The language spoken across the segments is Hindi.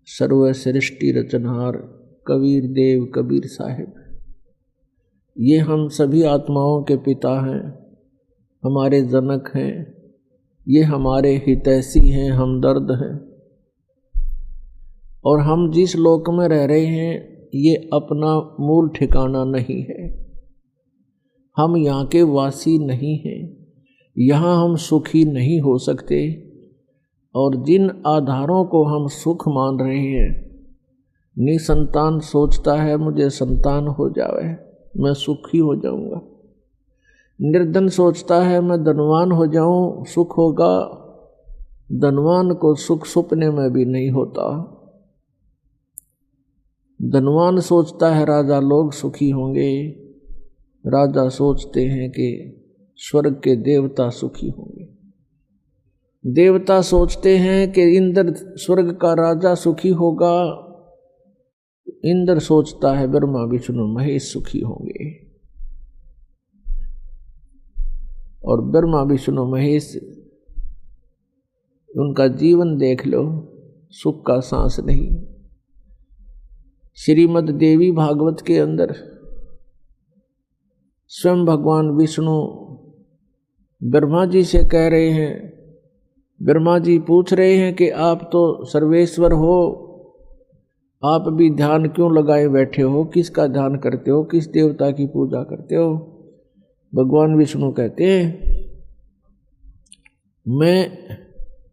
सर्व सृष्टि रचनहार कबीर देव कबीर साहिब, ये हम सभी आत्माओं के पिता हैं, हमारे जनक हैं, ये हमारे हितैषी हैं, हमदर्द हैं। और हम जिस लोक में रह रहे हैं ये अपना मूल ठिकाना नहीं है, हम यहाँ के वासी नहीं हैं, यहाँ हम सुखी नहीं हो सकते। और जिन आधारों को हम सुख मान रहे हैं, निसंतान सोचता है मुझे संतान हो जावे मैं सुखी हो जाऊंगा, निर्धन सोचता है मैं धनवान हो जाऊं सुख होगा, धनवान को सुख सपने में भी नहीं होता। धनवान सोचता है राजा लोग सुखी होंगे, राजा सोचते हैं कि स्वर्ग के देवता सुखी होंगे, देवता सोचते हैं कि इंद्र स्वर्ग का राजा सुखी होगा, इंद्र सोचता है ब्रह्मा विष्णु महेश सुखी होंगे। और ब्रह्मा विष्णु महेश उनका जीवन देख लो, सुख का सांस नहीं। श्रीमद् देवी भागवत के अंदर स्वयं भगवान विष्णु ब्रह्मा जी से कह रहे हैं, ब्रह्मा जी पूछ रहे हैं कि आप तो सर्वेश्वर हो, आप भी ध्यान क्यों लगाए बैठे हो, किसका ध्यान करते हो, किस देवता की पूजा करते हो। भगवान विष्णु कहते हैं मैं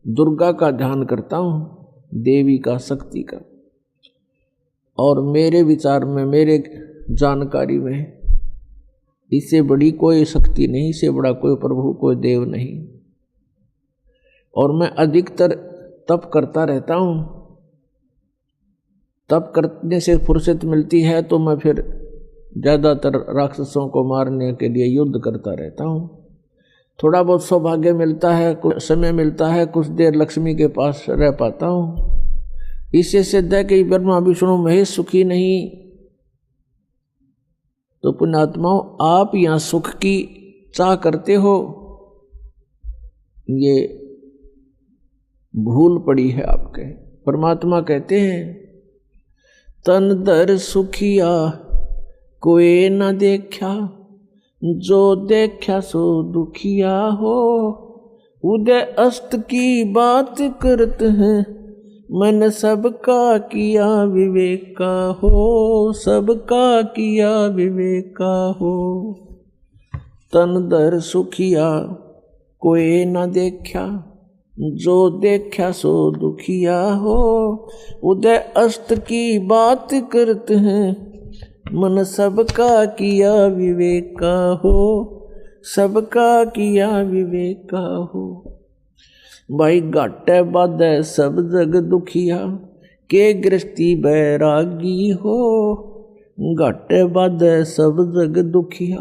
दुर्गा का ध्यान करता हूँ, देवी का, शक्ति का, और मेरे विचार में, मेरे जानकारी में इससे बड़ी कोई शक्ति नहीं, इससे बड़ा कोई प्रभु, कोई देव नहीं। और मैं अधिकतर तप करता रहता हूँ, तप करने से फुर्सत मिलती है तो मैं फिर ज़्यादातर राक्षसों को मारने के लिए युद्ध करता रहता हूँ। थोड़ा बहुत सौभाग्य मिलता है, कुछ समय मिलता है, कुछ देर लक्ष्मी के पास रह पाता हूँ। इससे सिद्ध है कि ब्रह्मा विष्णु महेश सुखी नहीं। तो पुण्यात्माओं, आप यहाँ सुख की चाह करते हो, ये भूल पड़ी है आपके। परमात्मा कहते हैं तन दर सुखिया कोई न देखा, जो देखा सो दुखिया हो, उदय अस्त की बात करत हैं, मन सबका किया विवेका हो, सबका किया विवेका हो। तन दर सुखिया कोई न देखा, जो देखा सो दुखिया हो, उदय अस्त की बात करते हैं, मन सबका किया विवेका हो, सबका किया विवेका हो। भाई घाटे बाधे सब जग दुखिया, के गृहस्थी बैरागी हो, घाटे बाधे सब जग दुखिया,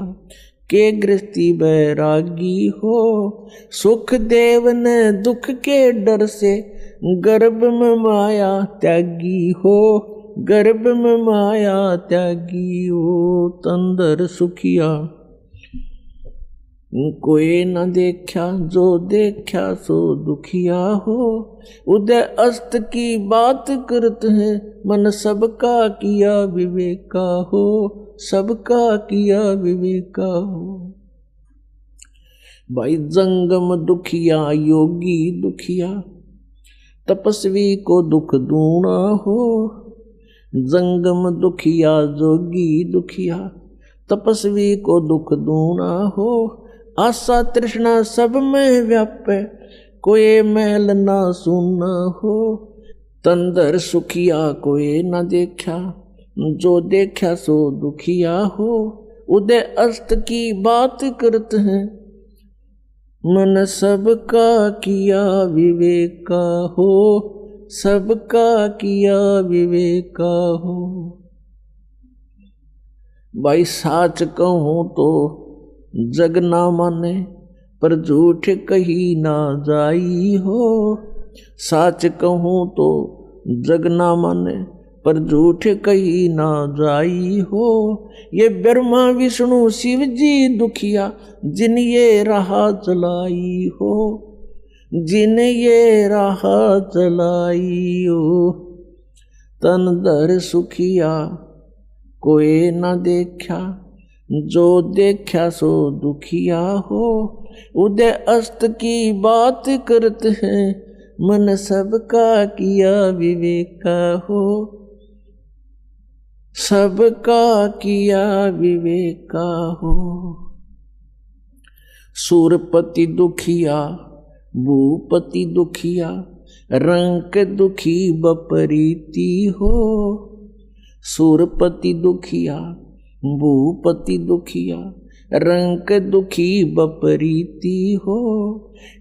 के गृहस्थी बैरागी हो। सुख देव ने दुख के डर से, गर्भ में माया त्यागी हो, गर्भ में माया त्यागी हो। तंदर सुखिया कोई न देखा, जो देखा सो दुखिया हो, उदय अस्त की बात करते हैं, मन सबका किया विवेका हो, सबका किया विवेका हो। भाई जंगम दुखिया योगी दुखिया, तपस्वी को दुख दूना हो, जंगम दुखिया जोगी दुखिया, तपस्वी को दुख दूना हो। आशा तृष्णा सब में व्यापे, कोई मैल ना सुना हो, तंदर सुखिया कोई न देखा, जो देखा सो दुखिया हो, उदय अस्त की बात करते हैं, मन सबका किया विवेका हो, सबका किया विवेका हो। भाई साच कहूँ तो जग ना माने, पर झूठ कही ना जाई हो, साच कहूँ तो जग ना माने, पर झूठ कही ना जाई हो। ये ब्रह्मा विष्णु शिव जी दुखिया, जिन ये राह चलाई हो, जिन ये राह चलाई हो। तन धर सुखिया कोई न देखा, जो देखा सो दुखिया हो। उदय अस्त की बात करते हैं, मन सबका किया विवेका हो, सबका किया विवेका हो। सूरपति दुखिया भूपति दुखिया, रंक दुखी बपरीति हो। सूरपति दुखिया भूपति दुखिया, रंक दुखी बपरीति हो।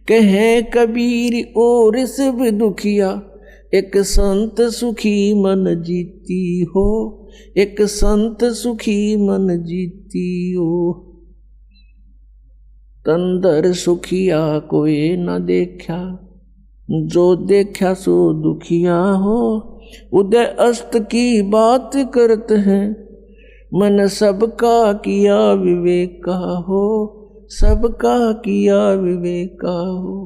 कहे कबीर और सब दुखिया, एक संत सुखी मन जीती हो, एक संत सुखी मन जीती हो। तन धर सुखिया कोई न देखा, जो देखा सो दुखिया हो। उदय अस्त की बात करते हैं, मन सबका किया विवेका हो, सबका किया विवेका हो।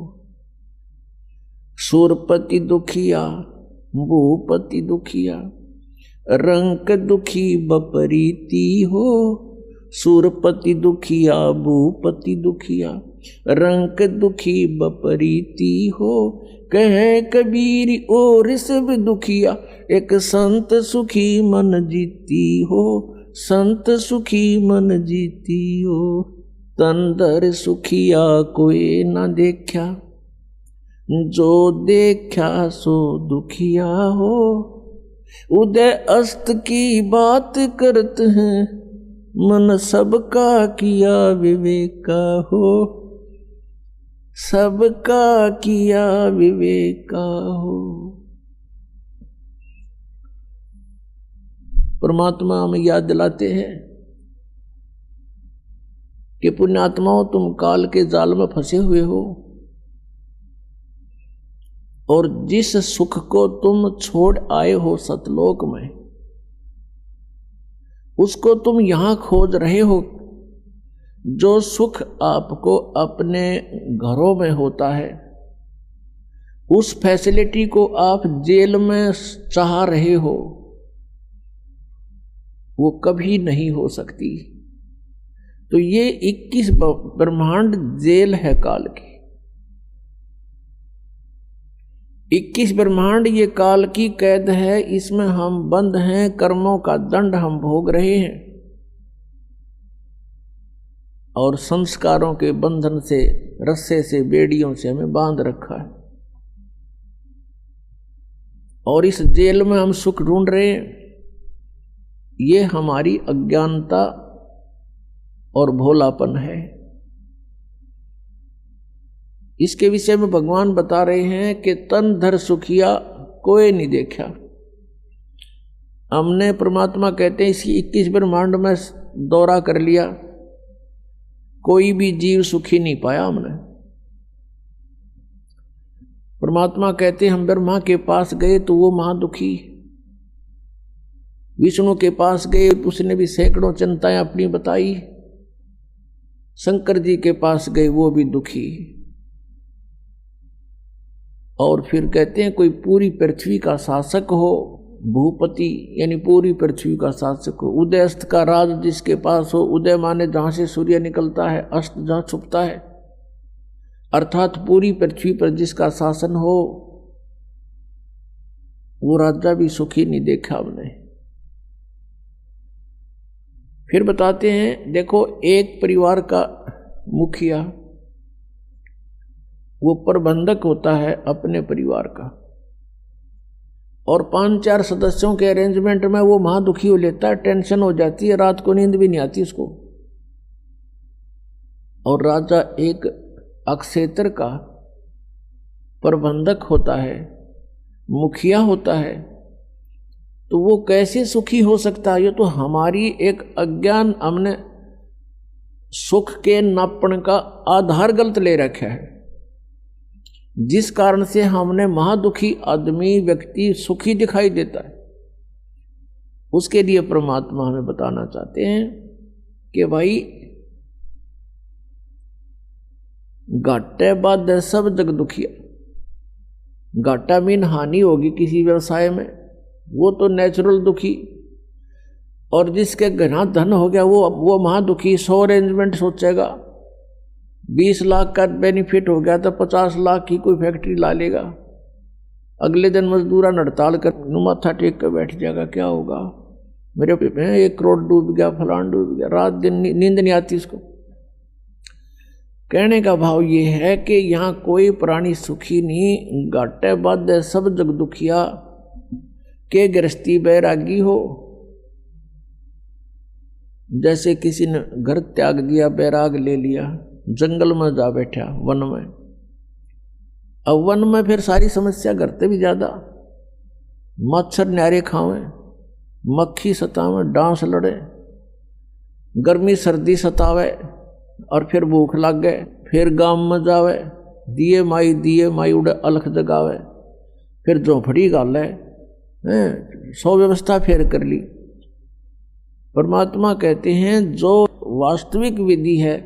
सूरपति दुखिया भूपति दुखिया, रंक दुखी बपरीति हो। सूरपति दुखिया भूपति दुखिया, रंक दुखी बपरीति हो। कहे कबीर और सब दुखिया, एक संत सुखी मन जीती हो, संत सुखी मन जीती हो। तन धर सुखिया कोई न देखा, जो देखा सो दुखिया हो। उदय अस्त की बात करते हैं, मन सबका किया विवेका हो, सबका किया विवेका हो। परमात्मा हमें याद दिलाते हैं कि पुण्यात्माओं, तुम काल के जाल में फंसे हुए हो और जिस सुख को तुम छोड़ आए हो सतलोक में, उसको तुम यहां खोज रहे हो। जो सुख आपको अपने घरों में होता है, उस फैसिलिटी को आप जेल में चाह रहे हो, वो कभी नहीं हो सकती। तो ये 21 ब्रह्मांड जेल है काल की। 21 ब्रह्मांड ये काल की कैद है, इसमें हम बंद हैं, कर्मों का दंड हम भोग रहे हैं और संस्कारों के बंधन से, रस्से से, बेड़ियों से हमें बांध रखा है। और इस जेल में हम सुख ढूंढ रहे हैं। ये हमारी अज्ञानता और भोलापन है। इसके विषय में भगवान बता रहे हैं कि तन धर सुखिया कोई नहीं देखा। हमने, परमात्मा कहते हैं, इसी 21 ब्रह्मांड में दौरा कर लिया, कोई भी जीव सुखी नहीं पाया हमने। परमात्मा कहते हैं, हम ब्रह्मा के पास गए तो वो महादुखी, विष्णु के पास गए, उसने भी सैकड़ों चिंताएं अपनी बताई, शंकर जी के पास गए, वो भी दुखी। और फिर कहते हैं, कोई पूरी पृथ्वी का शासक हो, भूपति यानी पूरी पृथ्वी का शासक हो, उदयस्त का राज जिसके पास हो, उदय माने जहां से सूर्य निकलता है, अस्त जहां छुपता है, अर्थात पूरी पृथ्वी पर जिसका शासन हो, वो राजा भी सुखी नहीं देखा हमने। फिर बताते हैं, देखो, एक परिवार का मुखिया, वो प्रबंधक होता है अपने परिवार का, और 5-4 सदस्यों के अरेंजमेंट में वो महादुखी हो लेता है, टेंशन हो जाती है, रात को नींद भी नहीं आती उसको। और राजा एक अक्षेत्र का प्रबंधक होता है, मुखिया होता है, तो वो कैसे सुखी हो सकता है? ये तो हमारी एक अज्ञान, हमने सुख के नापण का आधार गलत ले रखा है, जिस कारण से हमने महादुखी आदमी, व्यक्ति सुखी दिखाई देता है। उसके लिए परमात्मा हमें बताना चाहते हैं कि भाई, घाटे बाद सब जग दुखिया। घाटा मीन हानि होगी किसी व्यवसाय में, वो तो नेचुरल दुखी। और जिसके घना धन हो गया वो महादुखी। 100 अरेंजमेंट सोचेगा, 20 लाख का बेनिफिट हो गया तो 50 लाख की कोई फैक्ट्री ला लेगा। अगले दिन मजदूरा हड़ताल कर माथा टेक कर बैठ जाएगा, क्या होगा मेरे 1 करोड़ डूब गया, फलान डूब गया, रात दिन नींद नहीं आती इसको। कहने का भाव ये है कि यहाँ कोई प्राणी सुखी नहीं, घाटे बाधे सब जग दुखिया। के गृहस्थी बैरागी हो, जैसे किसी ने घर त्याग दिया, बैराग ले लिया, जंगल में जा बैठा, वन में। अब वन में फिर सारी समस्या करते भी ज्यादा, मच्छर न्यारे खावे, मक्खी सतावे, डांस लड़े, गर्मी सर्दी सतावे, और फिर भूख लग गए, फिर गांव में जावे, दिए माई उड़े अलख जगावे, फिर झोंपड़ी गाले, 100 व्यवस्था फिर कर ली। परमात्मा कहते हैं जो वास्तविक विधि है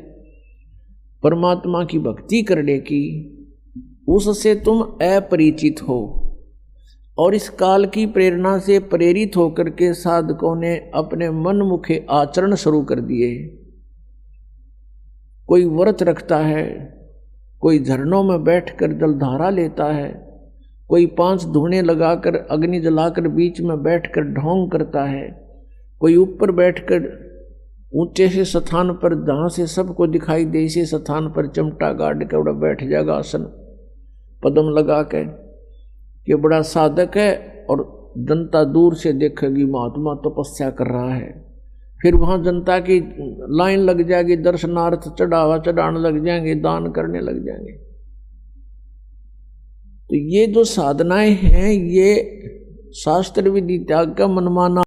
परमात्मा की भक्ति करने की, उससे तुम अपरिचित हो। और इस काल की प्रेरणा से प्रेरित होकर के साधकों ने अपने मन मुखे आचरण शुरू कर दिए। कोई व्रत रखता है, कोई झरनों में बैठकर जलधारा लेता है, कोई 5 धूणे लगाकर अग्नि जलाकर बीच में बैठकर ढोंग करता है, कोई ऊपर बैठकर ऊंचे से स्थान पर जहाँ से सबको दिखाई दे इसी स्थान पर चिमटा गाड़ के उड़ा बैठ जाएगा, आसन पदम लगा के, ये बड़ा साधक है। और जनता दूर से देखेगी महात्मा तपस्या कर रहा है। फिर वहाँ जनता की लाइन लग जाएगी, दर्शनार्थ चढ़ावा चढ़ाने लग जाएंगे, दान करने लग जाएंगे। तो ये जो साधनाएं हैं ये शास्त्र विधि त्याग का मनमाना